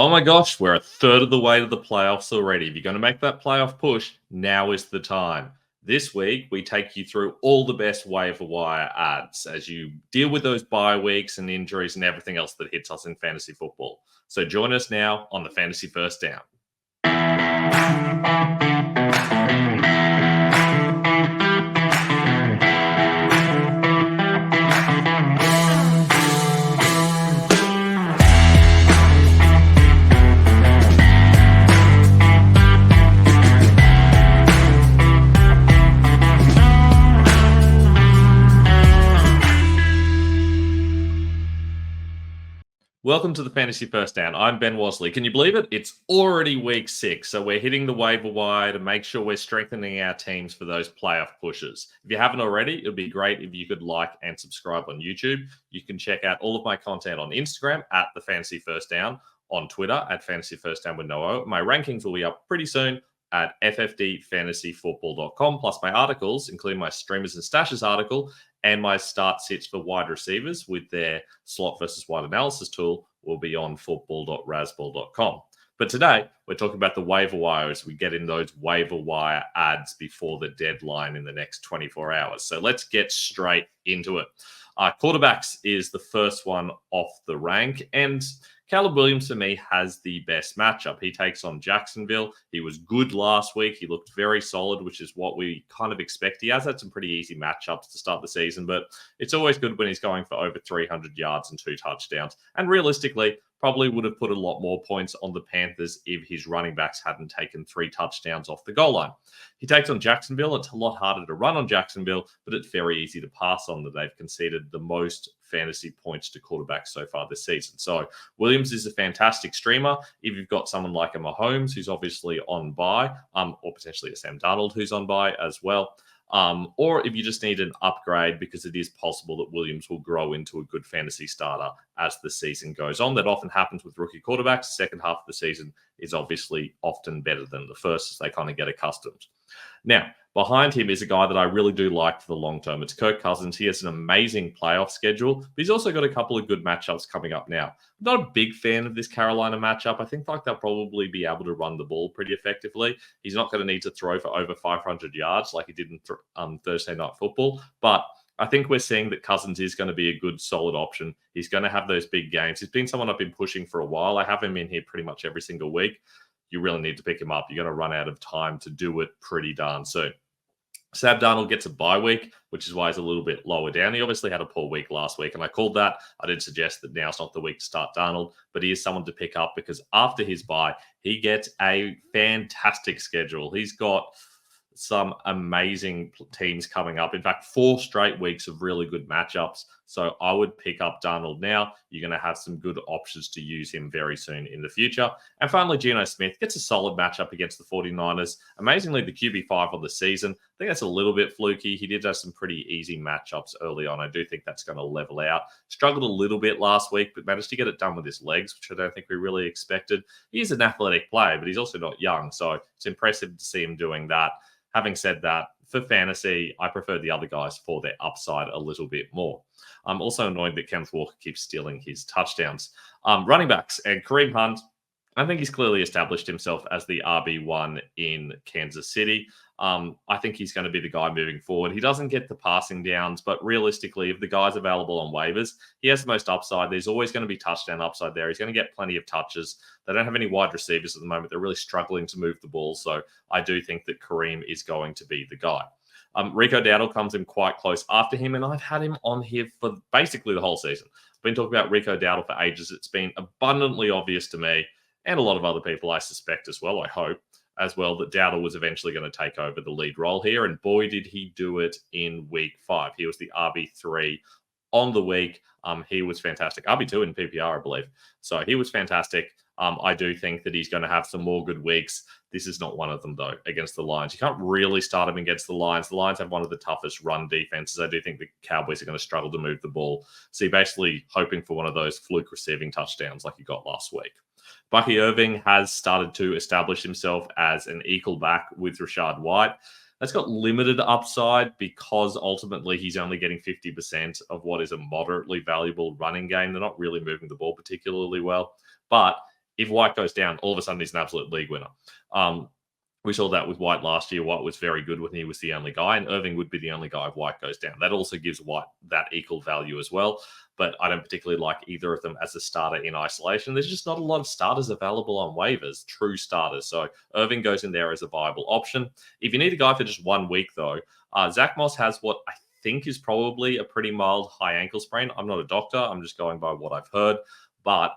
Oh my gosh, we're a third of the way to the playoffs already. If you're going to make that playoff push, now is the time. This week, we take you through all the best waiver wire ads as you deal with those bye weeks and injuries and everything else that hits us in fantasy football. So join us now on the Fantasy First Down. Welcome to the Fantasy First Down. I'm Ben Wasley. Can you believe it? It's already week 6, so we're hitting the waiver wire to make sure we're strengthening our teams for those playoff pushes. If you haven't already, it would be great if you could like and subscribe on YouTube. You can check out all of my content on Instagram at the Fantasy First Down, on Twitter at Fantasy First Down with no O. My rankings will be up pretty soon at ffdfantasyfootball.com, plus my articles, including my streamers and stashes article, and my start sits for wide receivers with their slot versus wide analysis tool will be on football.rasball.com. But today, we're talking about the waiver wire as we get in those waiver wire ads before the deadline in the next 24 hours. So let's get straight into it. Quarterbacks is the first one off the rank, and Caleb Williams, for me, has the best matchup. He takes on Jacksonville. He was good last week. He looked very solid, which is what we kind of expect. He has had some pretty easy matchups to start the season, but it's always good when he's going for over 300 yards and 2 touchdowns. And realistically, probably would have put a lot more points on the Panthers if his running backs hadn't taken 3 touchdowns off the goal line. He takes on Jacksonville. It's a lot harder to run on Jacksonville, but it's very easy to pass on that they've conceded the most fantasy points to quarterbacks so far this season. So Williams is a fantastic streamer. If you've got someone like a Mahomes, who's obviously on bye, or potentially a Sam Darnold who's on bye as well, or if you just need an upgrade because it is possible that Williams will grow into a good fantasy starter as the season goes on. That often happens with rookie quarterbacks. Second half of the season is obviously often better than the first as they kind of get accustomed. Now, behind him is a guy that I really do like for the long term. It's Kirk Cousins. He has an amazing playoff schedule, but he's also got a couple of good matchups coming up now. I'm not a big fan of this Carolina matchup. I think they'll probably be able to run the ball pretty effectively. He's not going to need to throw for over 500 yards like he did in Thursday Night Football, but I think we're seeing that Cousins is going to be a good, solid option. He's going to have those big games. He's been someone I've been pushing for a while. I have him in here pretty much every single week. You really need to pick him up. You're going to run out of time to do it pretty darn soon. Sam Darnold gets a bye week, which is why he's a little bit lower down. He obviously had a poor week last week, and I called that. I did suggest that now's not the week to start Darnold, but he is someone to pick up because after his bye, he gets a fantastic schedule. He's got some amazing teams coming up. In fact, 4 straight weeks of really good matchups. So I would pick up Darnold now. You're going to have some good options to use him very soon in the future. And finally, Geno Smith gets a solid matchup against the 49ers. Amazingly, the QB5 on the season. I think that's a little bit fluky. He did have some pretty easy matchups early on. I do think that's going to level out. Struggled a little bit last week, but managed to get it done with his legs, which I don't think we really expected. He is an athletic player, but he's also not young. So it's impressive to see him doing that. Having said that, for fantasy, I prefer the other guys for their upside a little bit more. I'm also annoyed that Kenneth Walker keeps stealing his touchdowns. Running backs and Kareem Hunt, I think he's clearly established himself as the RB1 in Kansas City. I think he's going to be the guy moving forward. He doesn't get the passing downs, but realistically, if the guy's available on waivers, he has the most upside. There's always going to be touchdown upside there. He's going to get plenty of touches. They don't have any wide receivers at the moment. They're really struggling to move the ball. So I do think that Kareem is going to be the guy. Rico Dowdle comes in quite close after him, and I've had him on here for basically the whole season. I've been talking about Rico Dowdle for ages. It's been abundantly obvious to me and a lot of other people, I suspect as well, I hope, as well, that Dowdle was eventually going to take over the lead role here. And boy, did he do it in week 5. He was the RB3 on the week. He was fantastic. RB2 in PPR, I believe. So he was fantastic. I do think that he's going to have some more good weeks. This is not one of them, though, against the Lions. You can't really start him against the Lions. The Lions have one of the toughest run defenses. I do think the Cowboys are going to struggle to move the ball. So you're basically hoping for one of those fluke receiving touchdowns like you got last week. Bucky Irving has started to establish himself as an equal back with Rashad White. That's got limited upside because ultimately he's only getting 50% of what is a moderately valuable running game. They're not really moving the ball particularly well. But If White goes down, all of a sudden he's an absolute league winner. We saw that with White last year. White was very good when he was the only guy, and Irving would be the only guy if White goes down. That also gives White that equal value as well. But I don't particularly like either of them as a starter in isolation. There's just not a lot of starters available on waivers, true starters. So Irving goes in there as a viable option. If you need a guy for just 1 week, though, Zach Moss has what I think is probably a pretty mild high ankle sprain. I'm not a doctor. I'm just going by what I've heard. But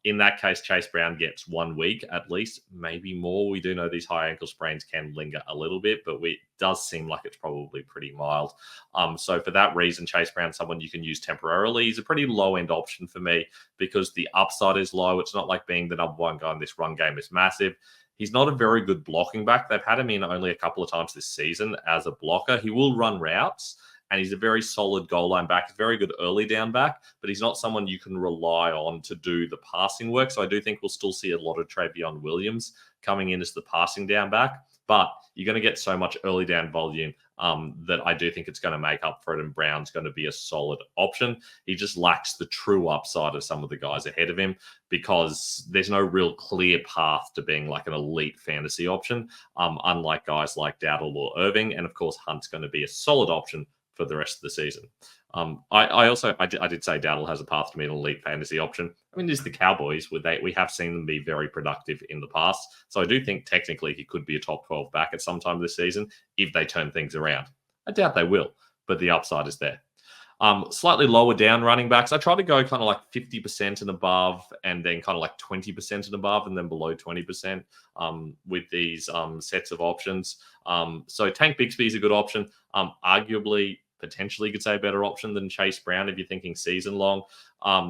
in that case, Chase Brown gets 1 week at least, maybe more. We do know these high ankle sprains can linger a little bit, but it does seem like it's probably pretty mild. So for that reason, Chase Brown, someone you can use temporarily. He's a pretty low-end option for me because the upside is low. It's not like being the number one guy in this run game is massive. He's not a very good blocking back. They've had him in only a couple of times this season as a blocker. He will run routes, and he's a very solid goal line back. He's very good early down back, but he's not someone you can rely on to do the passing work. So I do think we'll still see a lot of Travion Williams coming in as the passing down back, but you're going to get so much early down volume that I do think it's going to make up for it, and Brown's going to be a solid option. He just lacks the true upside of some of the guys ahead of him because there's no real clear path to being like an elite fantasy option, unlike guys like Dowdle or Irving. And of course, Hunt's going to be a solid option for the rest of the season. I did say Dowdle has a path to be an elite fantasy option. I mean, there's the Cowboys. We have seen them be very productive in the past. So I do think technically he could be a top 12 back at some time this season if they turn things around. I doubt they will, but the upside is there. Slightly lower down running backs. I try to go kind of like 50% and above, and then kind of like 20% and above, and then below 20% with these sets of options. So Tank Bixby is a good option. Arguably, potentially could say a better option than Chase Brown if you're thinking season long.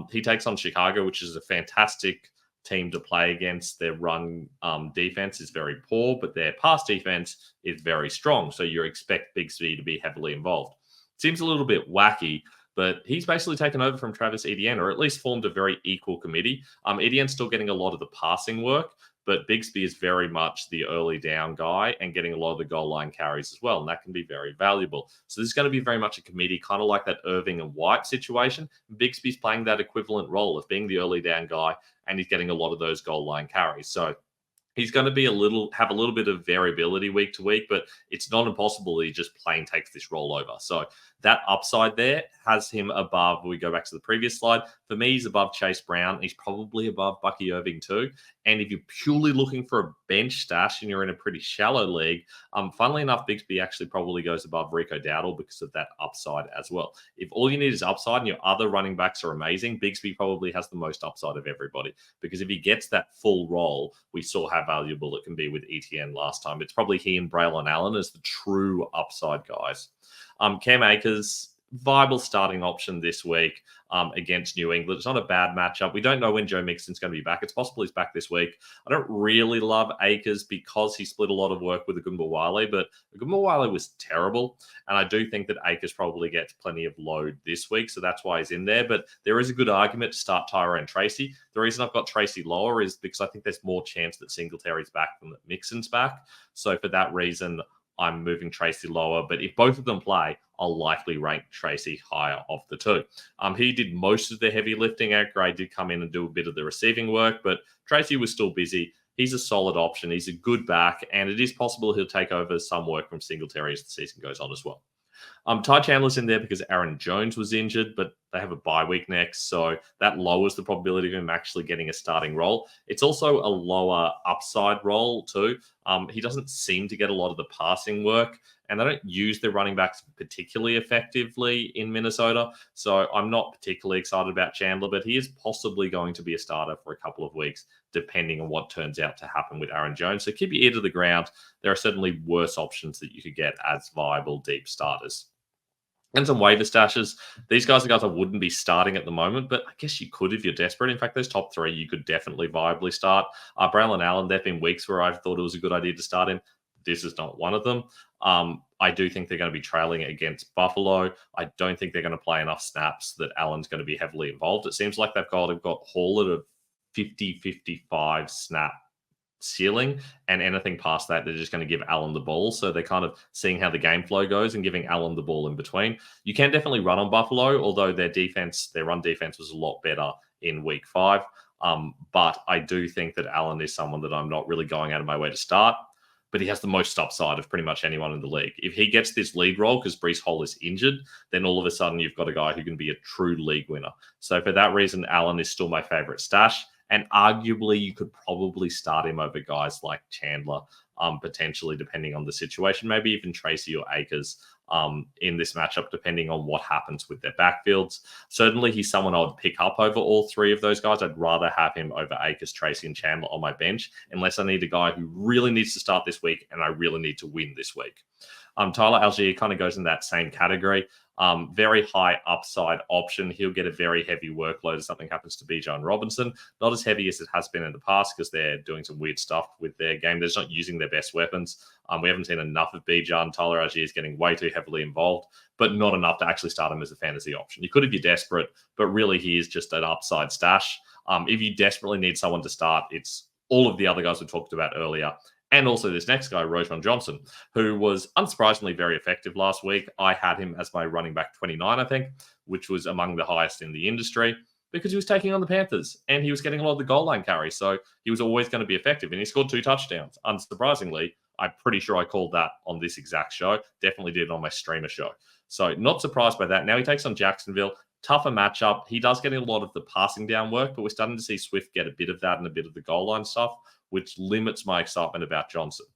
He takes on Chicago, which is a fantastic team to play against. Their run defense is very poor, but their pass defense is very strong. So you expect Bixby to be heavily involved. Seems a little bit wacky, but he's basically taken over from Travis Etienne, or at least formed a very equal committee. Etienne's still getting a lot of the passing work, but Bixby is very much the early down guy and getting a lot of the goal line carries as well, and that can be very valuable. So this is going to be very much a committee, kind of like that Irving and White situation. Bixby's playing that equivalent role of being the early down guy, and he's getting a lot of those goal line carries. So he's going to be have a little bit of variability week to week, but it's not impossible that he just plain takes this role over. So that upside there has him above. We go back to the previous slide. For me, he's above Chase Brown. He's probably above Bucky Irving too. And if you're purely looking for a bench stash and you're in a pretty shallow league, funnily enough, Bixby actually probably goes above Rico Dowdle because of that upside as well. If all you need is upside and your other running backs are amazing, Bixby probably has the most upside of everybody, because if he gets that full role, we saw how valuable it can be with ETN last time. It's probably he and Braylon Allen as the true upside guys. Cam Akers, viable starting option this week against New England. It's not a bad matchup. We don't know when Joe Mixon's going to be back. It's possible he's back this week. I don't really love Akers because he split a lot of work with Ogunbowale, but Ogunbowale was terrible. And I do think that Akers probably gets plenty of load this week, so that's why he's in there. But there is a good argument to start Tyrone Tracy. The reason I've got Tracy lower is because I think there's more chance that Singletary's back than that Mixon's back. So for that reason, I'm moving Tracy lower, but if both of them play, I'll likely rank Tracy higher of the two. He did most of the heavy lifting. Eric Gray did come in and do a bit of the receiving work, but Tracy was still busy. He's a solid option. He's a good back, and it is possible he'll take over some work from Singletary as the season goes on as well. Ty Chandler's in there because Aaron Jones was injured, but they have a bye week next, so that lowers the probability of him actually getting a starting role. It's also a lower upside role too. He doesn't seem to get a lot of the passing work, and they don't use their running backs particularly effectively in Minnesota, so I'm not particularly excited about Chandler, but he is possibly going to be a starter for a couple of weeks, depending on what turns out to happen with Aaron Jones. So keep your ear to the ground. There are certainly worse options that you could get as viable deep starters. And some waiver stashes. These guys are guys I wouldn't be starting at the moment, but I guess you could if you're desperate. In fact, those top three you could definitely viably start. Braylon Allen, there have been weeks where I've thought it was a good idea to start him. This is not one of them. I do think they're going to be trailing against Buffalo. I don't think they're going to play enough snaps that Allen's going to be heavily involved. It seems like they've got Hall at a 50-55 snap ceiling, and anything past that, they're just going to give Allen the ball. So they're kind of seeing how the game flow goes and giving Allen the ball in between. You can definitely run on Buffalo, although their run defense was a lot better in week 5. But I do think that Allen is someone that I'm not really going out of my way to start. But he has the most upside of pretty much anyone in the league. If he gets this league role because Breece Hall is injured, then all of a sudden you've got a guy who can be a true league winner. So for that reason, Allen is still my favorite stash. And arguably, you could probably start him over guys like Chandler, potentially, depending on the situation. Maybe even Tracy or Akers in this matchup, depending on what happens with their backfields. Certainly, he's someone I would pick up over all three of those guys. I'd rather have him over Akers, Tracy, and Chandler on my bench, unless I need a guy who really needs to start this week and I really need to win this week. Tyler Algier kind of goes in that same category. Very high upside option. He'll get a very heavy workload if something happens to Bijan Robinson. Not as heavy as it has been in the past because they're doing some weird stuff with their game. They're just not using their best weapons. We haven't seen enough of Bijan. Tyler Algier is getting way too heavily involved, but not enough to actually start him as a fantasy option. You could if you're desperate, but really he is just an upside stash. If you desperately need someone to start, it's all of the other guys we talked about earlier. And also this next guy, Roschon Johnson, who was unsurprisingly very effective last week. I had him as my running back 29, I think, which was among the highest in the industry because he was taking on the Panthers and he was getting a lot of the goal line carries. So he was always going to be effective and he scored 2 touchdowns. Unsurprisingly, I'm pretty sure I called that on this exact show. Definitely did on my streamer show. So not surprised by that. Now he takes on Jacksonville. Tougher matchup. He does get a lot of the passing down work, but we're starting to see Swift get a bit of that and a bit of the goal line stuff, which limits my excitement about Johnson.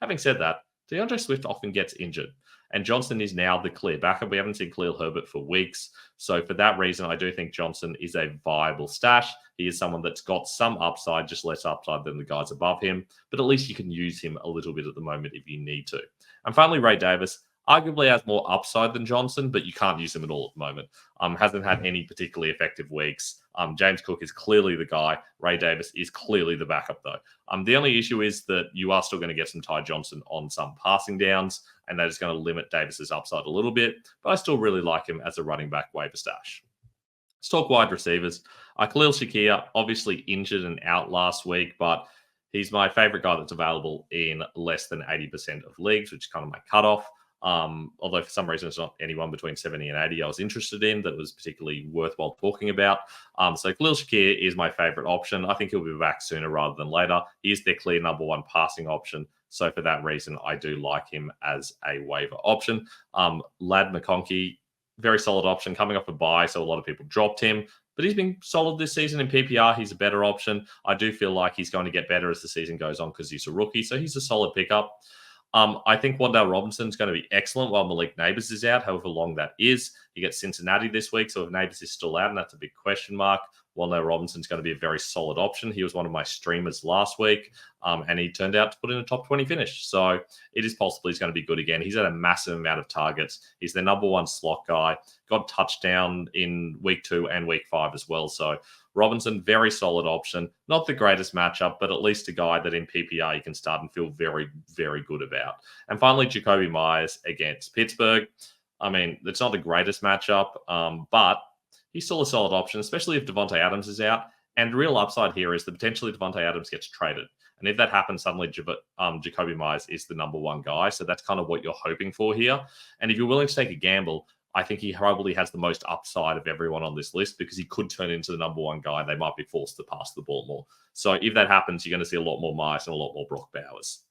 Having said that, DeAndre Swift often gets injured, and Johnson is now the clear backup. We haven't seen Khalil Herbert for weeks. So for that reason, I do think Johnson is a viable stash. He is someone that's got some upside, just less upside than the guys above him, but at least you can use him a little bit at the moment if you need to. And finally, Ray Davis arguably has more upside than Johnson, but you can't use him at all at the moment. Hasn't had any particularly effective weeks. James Cook is clearly the guy. Ray Davis is clearly the backup, though. The only issue is that you are still going to get some Ty Johnson on some passing downs, and that is going to limit Davis's upside a little bit, but I still really like him as a running back waiver stash. Let's talk wide receivers. Khalil Shakir, obviously injured and out last week, but he's my favorite guy that's available in less than 80% of leagues, which is kind of my cutoff. Although for some reason it's not anyone between 70 and 80 I was interested in that was particularly worthwhile talking about. So Khalil Shakir is my favorite option. I think he'll be back sooner rather than later. He is their clear number one passing option. So for that reason, I do like him as a waiver option. Ladd McConkey, very solid option, coming off a bye, so a lot of people dropped him. But he's been solid this season in PPR. He's a better option. I do feel like he's going to get better as the season goes on because he's a rookie. So he's a solid pickup. I think Wan'Dale Robinson's going to be excellent while Malik Neighbors is out, however long that is. He gets Cincinnati this week, so if Neighbors is still out, and that's a big question mark, Wan'Dale Robinson's going to be a very solid option. He was one of my streamers last week, and he turned out to put in a top 20 finish. So it is possible he's going to be good again. He's had a massive amount of targets. He's their number one slot guy. Got touchdown in week 2 and week 5 as well. So Robinson, very solid option. Not the greatest matchup, but at least a guy that in PPR you can start and feel very, very good about. And finally, Jakobi Meyers against Pittsburgh. I mean, it's not the greatest matchup, but he's still a solid option, especially if Devontae Adams is out. And the real upside here is that potentially Devontae Adams gets traded. And if that happens, suddenly Jakobi Meyers is the number one guy. So that's kind of what you're hoping for here. And if you're willing to take a gamble, I think he probably has the most upside of everyone on this list because he could turn into the number one guy. They might be forced to pass the ball more. So if that happens, you're going to see a lot more Myers and a lot more Brock Bowers.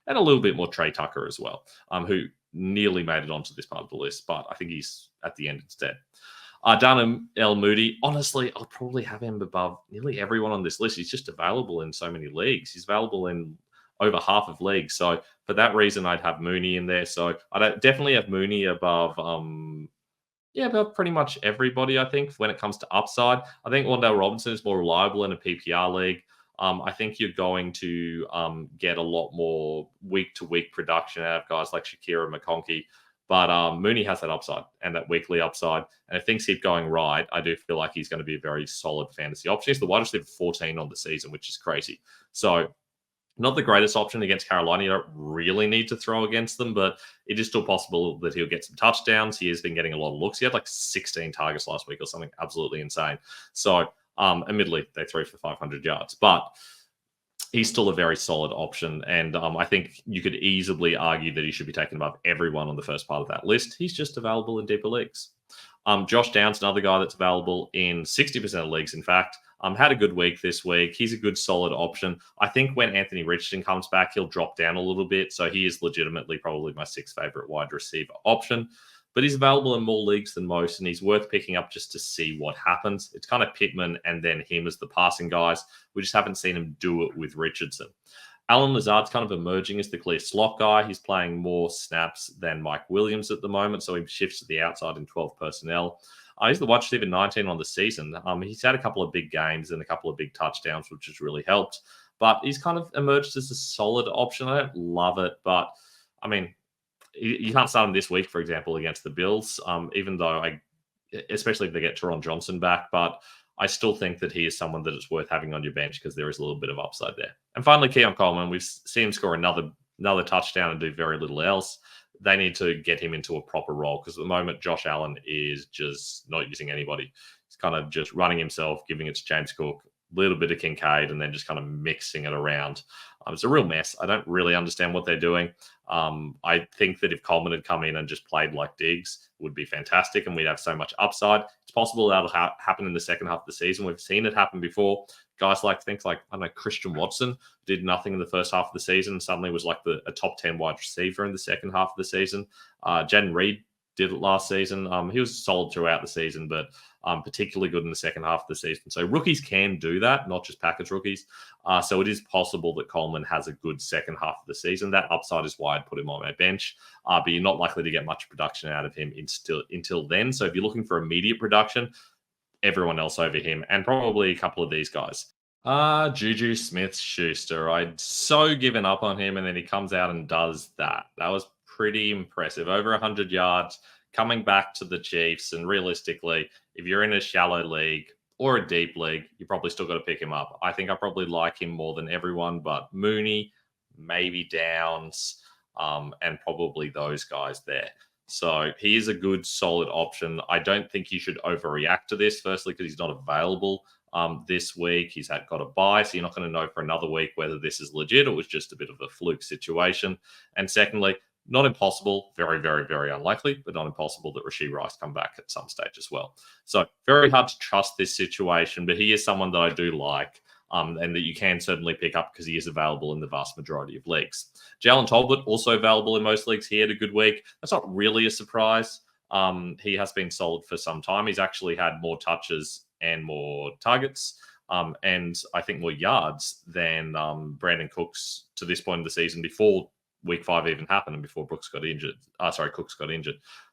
And a little bit more Trey Tucker as well, who nearly made it onto this part of the list, but I think he's at the end instead. Darnell L. Moody, honestly, I'll probably have him above nearly everyone on this list. He's just available in so many leagues. He's available in over half of leagues. So for that reason, I'd have Mooney in there. So I'd definitely have Mooney above, about pretty much everybody, I think, when it comes to upside. I think Wan'Dale Robinson is more reliable in a PPR league. I think you're going to get a lot more week-to-week production out of guys like Shakira and McConkey. But Mooney has that upside and that weekly upside. And if things keep going right, I do feel like he's going to be a very solid fantasy option. He's the wide receiver 14 on the season, which is crazy. So not the greatest option against Carolina. You don't really need to throw against them, but it is still possible that he'll get some touchdowns. He has been getting a lot of looks. He had like 16 targets last week or something absolutely insane. So admittedly, they threw for 500 yards, but he's still a very solid option. And I think you could easily argue that he should be taken above everyone on the first part of that list. He's just available in deeper leagues. Josh Downs, another guy that's available in 60% of leagues, in fact. Had a good week this week. He's a good, solid option. I think when Anthony Richardson comes back, he'll drop down a little bit. So he is legitimately probably my sixth favorite wide receiver option. But he's available in more leagues than most, and he's worth picking up just to see what happens. It's kind of Pittman and then him as the passing guys. We just haven't seen him do it with Richardson. Alan Lazard's kind of emerging as the clear slot guy. He's playing more snaps than Mike Williams at the moment, so he shifts to the outside in 12 personnel. He's the wide receiver 19 on the season. He's had a couple of big games and a couple of big touchdowns, which has really helped. But he's kind of emerged as a solid option. I don't love it, but I mean, you can't start him this week, for example, against the Bills, even though especially if they get Teron Johnson back. But I still think that he is someone that it's worth having on your bench because there is a little bit of upside there. And finally, Keon Coleman, we've seen him score another touchdown and do very little else. They need to get him into a proper role because at the moment, Josh Allen is just not using anybody. He's kind of just running himself, giving it to James Cook, a little bit of Kincaid, and then just kind of mixing it around. It's a real mess. I don't really understand what they're doing. I think that if Coleman had come in and just played like Diggs, it would be fantastic, and we'd have so much upside. It's possible that'll happen in the second half of the season. We've seen it happen before. Guys like things like, I don't know, Christian Watson did nothing in the first half of the season, and suddenly was like a top 10 wide receiver in the second half of the season. Jaden Reed did it last season. He was solid throughout the season, but particularly good in the second half of the season. So rookies can do that, not just Packers rookies. So it is possible that Coleman has a good second half of the season. That upside is why I'd put him on my bench, but you're not likely to get much production out of him until then. So if you're looking for immediate production, everyone else over him, and probably a couple of these guys. Juju Smith-Schuster. I'd so given up on him, and then he comes out and does that. That was pretty impressive. Over 100 yards, coming back to the Chiefs. And realistically, if you're in a shallow league or a deep league, you probably still got to pick him up. I think I probably like him more than everyone, but Mooney, maybe Downs, and probably those guys there. So he is a good, solid option. I don't think you should overreact to this, firstly, because he's not available this week. He's got a bye, so you're not going to know for another week whether this is legit or was just a bit of a fluke situation. And secondly, not impossible, very, very, very unlikely, but not impossible that Rashee Rice come back at some stage as well. So very hard to trust this situation, but he is someone that I do like. And that you can certainly pick up because he is available in the vast majority of leagues. Jalen Tolbert, also available in most leagues. He had a good week. That's not really a surprise. He has been solid for some time. He's actually had more touches and more targets, and I think more yards than Brandon Cooks to this point in the season before week 5 even happened and before Cooks got injured.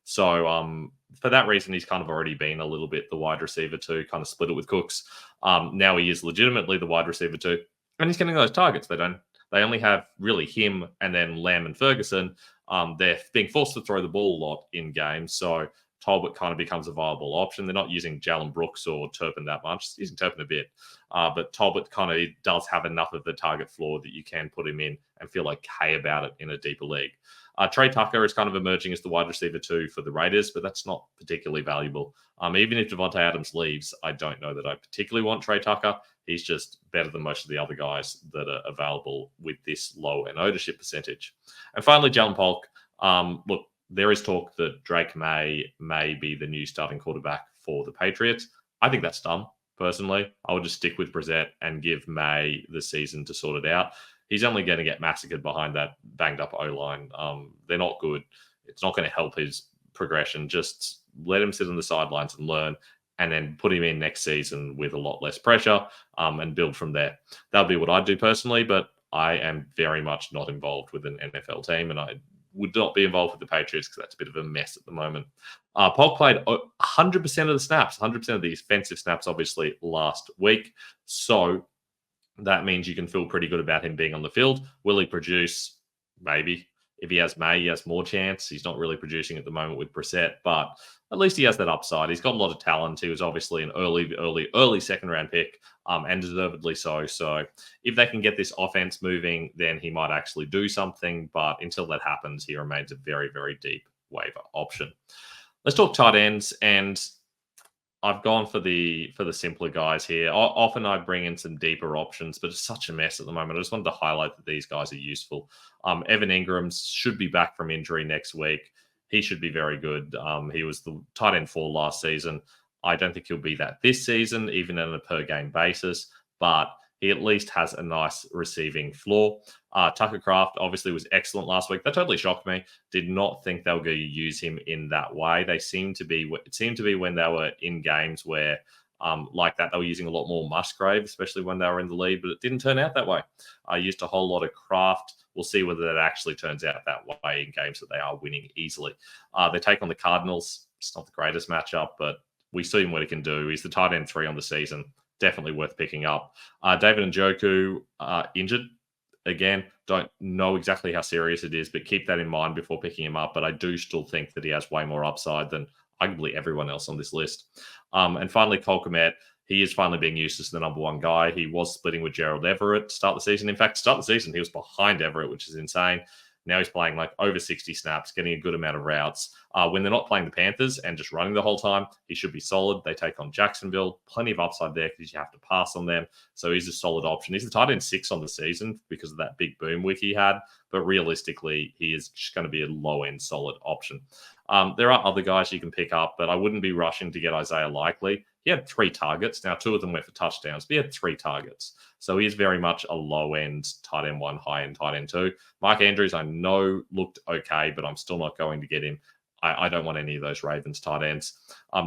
So for that reason, he's kind of already been a little bit the wide receiver too, kind of split it with Cooks. Now he is legitimately the wide receiver too, and he's getting those targets. They only have really him and then Lamb and Ferguson. They're being forced to throw the ball a lot in games, so Tolbert kind of becomes a viable option. They're not using Jalen Brooks or Turpin that much. They're using Turpin a bit. But Tolbert kind of does have enough of a target floor that you can put him in and feel okay about it in a deeper league. Trey Tucker is kind of emerging as the wide receiver too for the Raiders, but that's not particularly valuable. Even if Devontae Adams leaves, I don't know that I particularly want Trey Tucker. He's just better than most of the other guys that are available with this low in ownership percentage. And finally, Jalen Polk. Look, there is talk that Drake may be the new starting quarterback for the Patriots. I think that's dumb, personally. I would just stick with Brissett and give May the season to sort it out. He's only going to get massacred behind that banged-up O-line. They're not good. It's not going to help his progression. Just let him sit on the sidelines and learn, and then put him in next season with a lot less pressure and build from there. That would be what I'd do personally, but I am very much not involved with an NFL team, and I would not be involved with the Patriots because that's a bit of a mess at the moment. Polk played 100% of the snaps, 100% of the offensive snaps, obviously, last week. So that means you can feel pretty good about him being on the field. Will he produce? Maybe. If he has May, he has more chance. He's not really producing at the moment with Brissett, but at least he has that upside. He's got a lot of talent. He was obviously an early second-round pick, and deservedly so. So if they can get this offense moving, then he might actually do something. But until that happens, he remains a very, very deep waiver option. Let's talk tight ends, and I've gone for the simpler guys here. Often I bring in some deeper options, but it's such a mess at the moment. I just wanted to highlight that these guys are useful. Evan Ingram should be back from injury next week. He should be very good. He was the tight end 4 last season. I don't think he'll be that this season, even on a per game basis, but he at least has a nice receiving floor. Tucker Craft obviously was excellent last week. That totally shocked me. Did not think they were going to use him in that way. It seemed to be when they were in games where like that, they were using a lot more Musgrave, especially when they were in the lead, but it didn't turn out that way. I used a whole lot of Craft. We'll see whether that actually turns out that way in games that they are winning easily. They take on the Cardinals. It's not the greatest matchup, but we see what he can do. He's the tight end 3 on the season. Definitely worth picking up. David Njoku injured. Again, don't know exactly how serious it is, but keep that in mind before picking him up. But I do still think that he has way more upside than arguably everyone else on this list. And finally, Cole Kmet. He is finally being used as the number 1 guy. He was splitting with Gerald Everett to start the season. In fact, to start the season, he was behind Everett, which is insane. Now he's playing like over 60 snaps, getting a good amount of routes. When they're not playing the Panthers and just running the whole time, he should be solid. They take on Jacksonville. Plenty of upside there because you have to pass on them. So he's a solid option. He's the tight end 6 on the season because of that big boom week he had. But realistically, he is just going to be a low-end solid option. There are other guys you can pick up, but I wouldn't be rushing to get Isaiah Likely. He had 3 targets. Now, 2 of them went for touchdowns, but he had 3 targets. So he is very much a low-end tight end 1, high-end tight end 2. Mark Andrews, I know, looked okay, but I'm still not going to get him. I don't want any of those Ravens tight ends.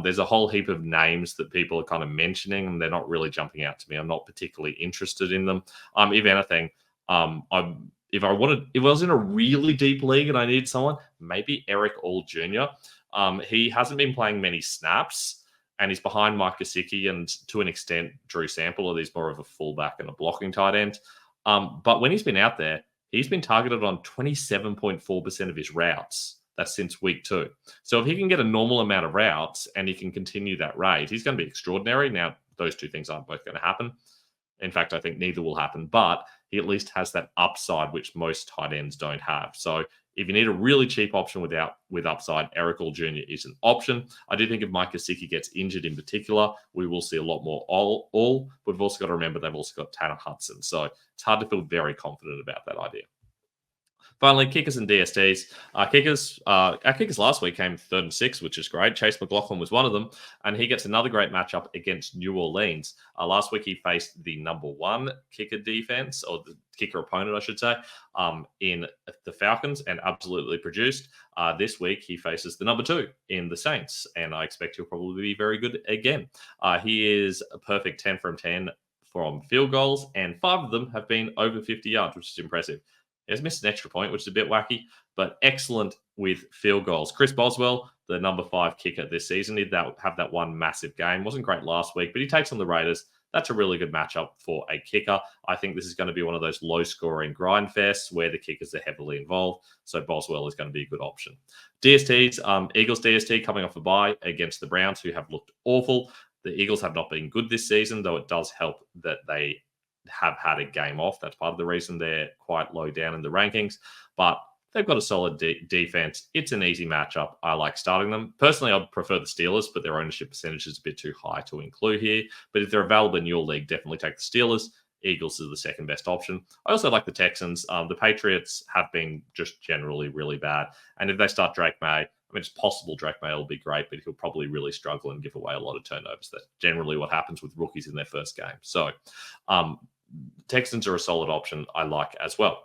There's a whole heap of names that people are kind of mentioning, and they're not really jumping out to me. I'm not particularly interested in them. If anything, if I was in a really deep league and I needed someone, maybe Eric All Jr. He hasn't been playing many snaps, and he's behind Mike Gesicki and to an extent Drew Sample. He's more of a fullback and a blocking tight end. But when he's been out there, he's been targeted on 27.4% of his routes. That's since week 2. So if he can get a normal amount of routes and he can continue that rate, he's going to be extraordinary. Now, those 2 things aren't both going to happen. In fact, I think neither will happen, but he at least has that upside, which most tight ends don't have. So if you need a really cheap option with upside, Eric All Jr. is an option. I do think if Mike Gesicki gets injured in particular, we will see a lot more all. We've also got to remember they've also got Tanner Hudson. So it's hard to feel very confident about that idea. Finally, kickers and DSTs. Our kickers last week came 3rd and 6th, which is great. Chase McLaughlin was one of them, and he gets another great matchup against New Orleans. Last week, he faced the number 1 kicker defense, or the kicker opponent, I should say, in the Falcons, and absolutely produced. This week, he faces the number 2 in the Saints, and I expect he'll probably be very good again. He is a perfect 10 from 10 from field goals, and 5 of them have been over 50 yards, which is impressive. He has missed an extra point, which is a bit wacky, but excellent with field goals. Chris Boswell, the number 5 kicker this season, did have that one massive game. Wasn't great last week, but he takes on the Raiders. That's a really good matchup for a kicker. I think this is going to be one of those low-scoring grind fests where the kickers are heavily involved, so Boswell is going to be a good option. DSTs, Eagles DST coming off a bye against the Browns, who have looked awful. The Eagles have not been good this season, though it does help that they have had a game off. That's part of the reason they're quite low down in the rankings, but they've got a solid defense. It's an easy matchup. I like starting them. Personally, I'd prefer the Steelers, but their ownership percentage is a bit too high to include here. But if they're available in your league, definitely take the Steelers. Eagles is the second best option. I also like the Texans. The Patriots have been just generally really bad. And if they start Drake May, I mean, it's possible Drake May will be great, but he'll probably really struggle and give away a lot of turnovers. That's generally what happens with rookies in their first game. So Texans are a solid option I like as well.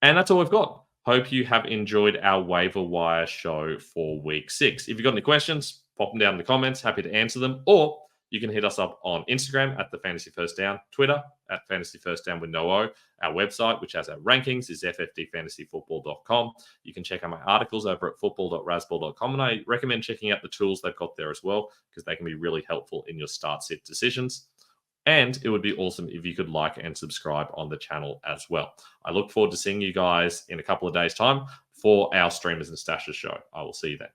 And that's all we've got. Hope you have enjoyed our waiver wire show for week 6. If you've got any questions, pop them down in the comments. Happy to answer them. Or you can hit us up on Instagram at the Fantasy First Down, Twitter at Fantasy First Down with no O. Our website, which has our rankings, is ffdfantasyfootball.com. You can check out my articles over at football.rasball.com, and I recommend checking out the tools they've got there as well, because they can be really helpful in your start-sit decisions. And it would be awesome if you could like and subscribe on the channel as well. I look forward to seeing you guys in a couple of days' time for our Streamers and Stashes show. I will see you then.